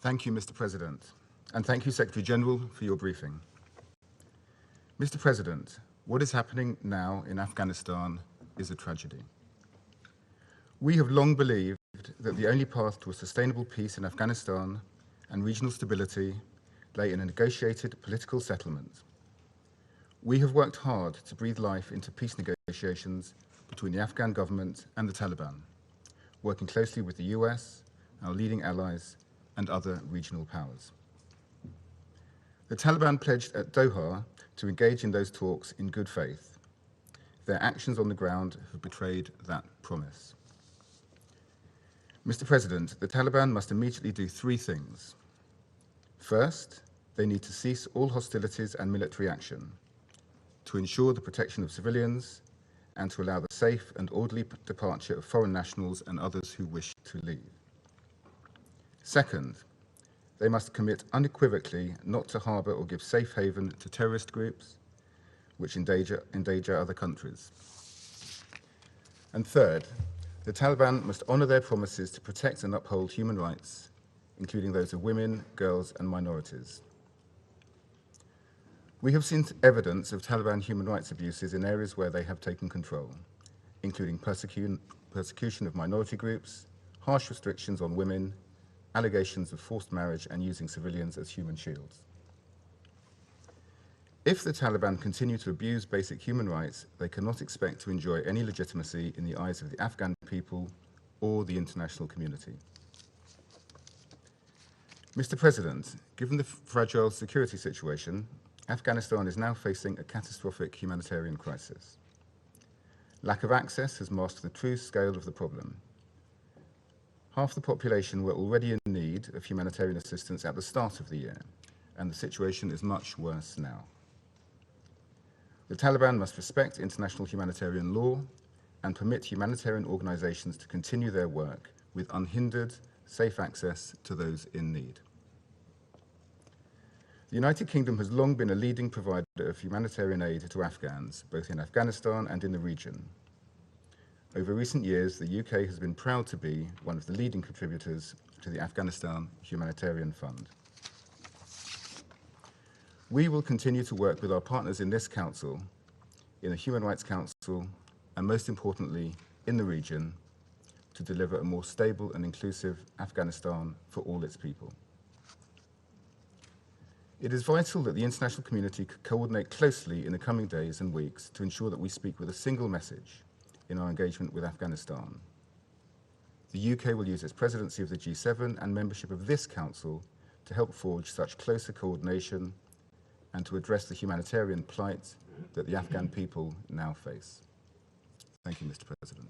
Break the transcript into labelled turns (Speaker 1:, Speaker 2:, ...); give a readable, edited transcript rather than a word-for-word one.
Speaker 1: Thank you, Mr. President, and thank you, Secretary General, for your briefing. Mr. President, what is happening now in Afghanistan is a tragedy. We have long believed that the only path to a sustainable peace in Afghanistan and regional stability lay in a negotiated political settlement. We have worked hard to breathe life into peace negotiations between the Afghan government and the Taliban, working closely with the US, our leading allies, and other regional powers. The Taliban pledged at Doha to engage in those talks in good faith. Their actions on the ground have betrayed that promise. Mr. President, the Taliban must immediately do three things. First, they need to cease all hostilities and military action to ensure the protection of civilians and to allow the safe and orderly departure of foreign nationals and others who wish to leave. Second, they must commit unequivocally not to harbour or give safe haven to terrorist groups which endanger other countries. And third, the Taliban must honour their promises to protect and uphold human rights, including those of women, girls and minorities. We have seen evidence of Taliban human rights abuses in areas where they have taken control, including persecution of minority groups, harsh restrictions on women, allegations of forced marriage and using civilians as human shields. If the Taliban continue to abuse basic human rights, they cannot expect to enjoy any legitimacy in the eyes of the Afghan people or the international community. Mr. President, given the fragile security situation, Afghanistan is now facing a catastrophic humanitarian crisis. Lack of access has masked the true scale of the problem. Half the population were already in need of humanitarian assistance at the start of the year, and the situation is much worse now. The Taliban must respect international humanitarian law and permit humanitarian organizations to continue their work with unhindered, safe access to those in need. The United Kingdom has long been a leading provider of humanitarian aid to Afghans, both in Afghanistan and in the region. Over recent years, the UK has been proud to be one of the leading contributors to the Afghanistan Humanitarian Fund. We will continue to work with our partners in this Council, in the Human Rights Council, and most importantly, in the region, to deliver a more stable and inclusive Afghanistan for all its people. It is vital that the international community coordinate closely in the coming days and weeks to ensure that we speak with a single message in our engagement with Afghanistan. The UK will use its presidency of the G7 and membership of this Council to help forge such closer coordination and to address the humanitarian plight that the Afghan people now face. Thank you, Mr. President.